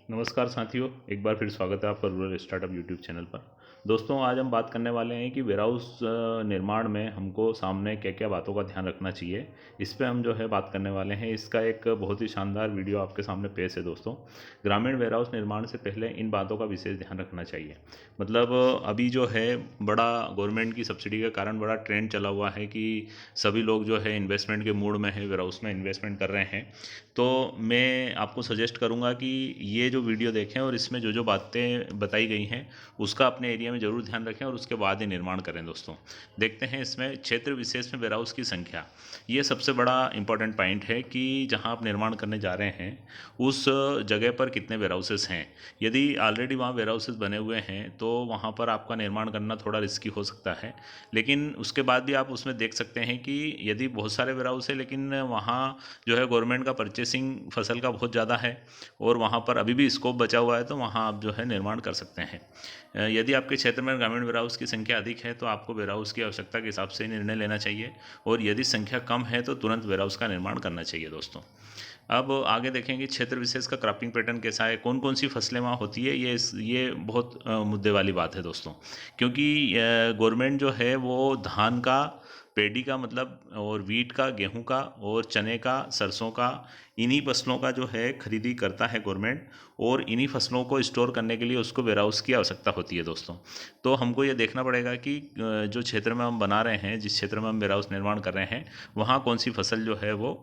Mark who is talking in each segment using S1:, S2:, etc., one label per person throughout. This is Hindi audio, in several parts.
S1: नमस्कार साथियों, एक बार फिर स्वागत है आपका रूरल स्टार्टअप यूट्यूब चैनल पर। दोस्तों, आज हम बात करने वाले हैं कि वेयरहाउस निर्माण में हमको सामने क्या क्या बातों का ध्यान रखना चाहिए। इस पे हम जो है बात करने वाले हैं। इसका एक बहुत ही शानदार वीडियो आपके सामने पेश है दोस्तों। ग्रामीण वेयरहाउस निर्माण से पहले इन बातों का विशेष ध्यान रखना चाहिए। मतलब अभी जो है बड़ा गवर्नमेंट की सब्सिडी के कारण बड़ा ट्रेंड चला हुआ है कि सभी लोग जो है इन्वेस्टमेंट के मूड में है, वेयरहाउस में इन्वेस्टमेंट कर रहे हैं। तो मैं आपको सजेस्ट करूंगा कि ये जो वीडियो देखें और इसमें जो जो बातें बताई गई हैं उसका अपने एरिया में ज़रूर ध्यान रखें और उसके बाद ही निर्माण करें दोस्तों। देखते हैं इसमें क्षेत्र विशेष में वेयरहाउस की संख्या। ये सबसे बड़ा इंपॉर्टेंट पॉइंट है कि जहां आप निर्माण करने जा रहे हैं उस जगह पर कितने वेयरहाउसेस हैं। यदि ऑलरेडी वहाँ वेयरहाउसेस बने हुए हैं तो वहाँ पर आपका निर्माण करना थोड़ा रिस्की हो सकता है। लेकिन उसके बाद भी आप उसमें देख सकते हैं कि यदि बहुत सारे वेयरहाउस है लेकिन वहाँ जो है गवर्नमेंट का परचेसिंग फसल का बहुत ज़्यादा है और वहाँ पर अभी भी स्कोप बचा हुआ है, तो वहाँ आप जो है निर्माण कर सकते हैं। यदि आपके क्षेत्र में ग्रामीण वेयरहाउस की संख्या अधिक है तो आपको वेयरहाउस की आवश्यकता के हिसाब से निर्णय लेना चाहिए, और यदि संख्या कम है तो तुरंत वेयरहाउस का निर्माण करना चाहिए दोस्तों। अब आगे देखेंगे क्षेत्र विशेष का क्रॉपिंग पैटर्न कैसा है, कौन कौन सी फसलें वहाँ होती है। ये बहुत मुद्दे वाली बात है दोस्तों, क्योंकि गवर्नमेंट जो है वो धान का, पेडी का मतलब, और वीट का, गेहूं का, और चने का, सरसों का, इन्हीं फसलों का जो है खरीदी करता है गवर्नमेंट। और इन्हीं फसलों को स्टोर करने के लिए उसको वेयरहाउस की आवश्यकता होती है दोस्तों। तो हमको ये देखना पड़ेगा कि जो क्षेत्र में हम बना रहे हैं, जिस क्षेत्र में हम वेयरहाउस निर्माण कर रहे हैं, वहाँ कौन सी फसल जो है वो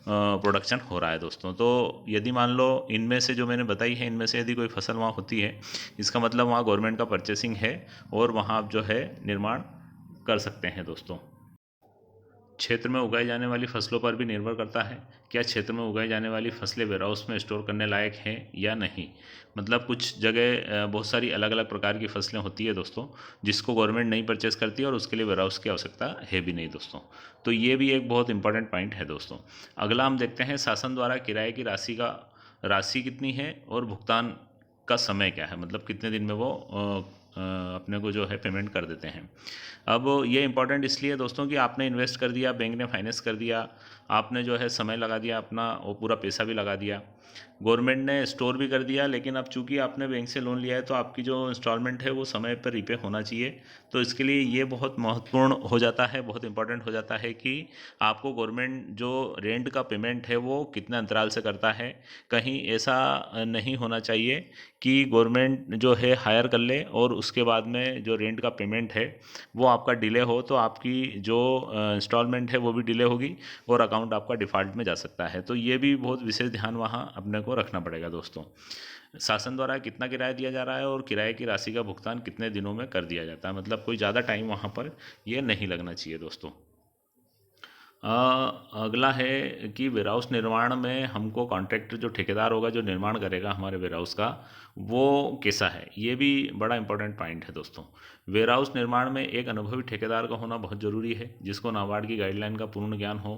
S1: प्रोडक्शन हो रहा है दोस्तों। तो यदि मान लो इनमें से जो मैंने बताई है, इनमें से यदि कोई फसल वहाँ होती है, इसका मतलब वहाँ गवर्नमेंट का परचेसिंग है और वहाँ आप जो है निर्माण कर सकते हैं दोस्तों। क्षेत्र में उगाई जाने वाली फसलों पर भी निर्भर करता है। क्या क्षेत्र में उगाई जाने वाली फसलें वेयरहाउस में स्टोर करने लायक हैं या नहीं। मतलब कुछ जगह बहुत सारी अलग अलग प्रकार की फसलें होती है दोस्तों, जिसको गवर्नमेंट नहीं परचेस करती और उसके लिए वेयरहाउस की आवश्यकता है भी नहीं दोस्तों। तो ये भी एक बहुत इंपॉर्टेंट पॉइंट है दोस्तों। अगला हम देखते हैं शासन द्वारा किराए की राशि कितनी है और भुगतान का समय क्या है। मतलब कितने दिन में वो अपने को जो है पेमेंट कर देते हैं। अब ये इंपॉर्टेंट इसलिए दोस्तों कि आपने इन्वेस्ट कर दिया, बैंक ने फाइनेंस कर दिया, आपने जो है समय लगा दिया अपना, वो पूरा पैसा भी लगा दिया, गवर्नमेंट ने स्टोर भी कर दिया, लेकिन अब चूंकि आपने बैंक से लोन लिया है तो आपकी जो इंस्टॉलमेंट है वो समय पर रिपे होना चाहिए। तो इसके लिए ये बहुत महत्वपूर्ण हो जाता है, बहुत इंपॉर्टेंट हो जाता है कि आपको गवर्नमेंट जो रेंट का पेमेंट है वो कितने अंतराल से करता है। कहीं ऐसा नहीं होना चाहिए कि गवर्नमेंट जो है हायर कर ले और उसके बाद में जो रेंट का पेमेंट है वो आपका डिले हो, तो आपकी जो इंस्टॉलमेंट है वो भी डिले होगी और अकाउंट आपका डिफ़ॉल्ट में जा सकता है। तो ये भी बहुत विशेष ध्यान वहाँ अपने को रखना पड़ेगा दोस्तों। शासन द्वारा कितना किराया दिया जा रहा है और किराए की राशि का भुगतान कितने दिनों में कर दिया जाता है। मतलब कोई ज़्यादा टाइम वहाँ पर ये नहीं लगना चाहिए दोस्तों। अगला है कि वेयरहाउस निर्माण में हमको कॉन्ट्रैक्टर, जो ठेकेदार होगा जो निर्माण करेगा हमारे वेयरहाउस का, वो कैसा है, ये भी बड़ा इंपॉर्टेंट पॉइंट है दोस्तों। वेयरहाउस निर्माण में एक अनुभवी ठेकेदार का होना बहुत ज़रूरी है, जिसको नाबार्ड की गाइडलाइन का पूर्ण ज्ञान हो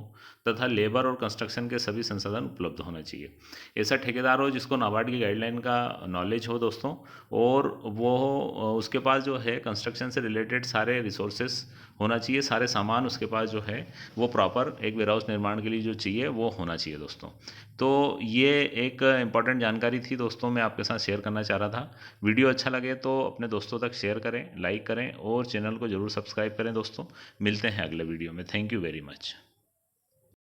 S1: तथा लेबर और कंस्ट्रक्शन के सभी संसाधन उपलब्ध होना चाहिए। ऐसा ठेकेदार हो जिसको नाबार्ड की गाइडलाइन का नॉलेज हो दोस्तों, और वो उसके पास जो है कंस्ट्रक्शन से रिलेटेड सारे रिसोर्सेस होना चाहिए, सारे सामान उसके पास जो है वो प्रॉपर एक वेयरहाउस निर्माण के लिए जो चाहिए वो होना चाहिए दोस्तों। तो ये एक इम्पॉर्टेंट जानकारी थी दोस्तों, मैं आपके साथ शेयर करना चाह रहा था। वीडियो अच्छा लगे तो अपने दोस्तों तक शेयर करें, लाइक करें और चैनल को ज़रूर सब्सक्राइब करें दोस्तों। मिलते हैं अगले वीडियो में। Thank you very much.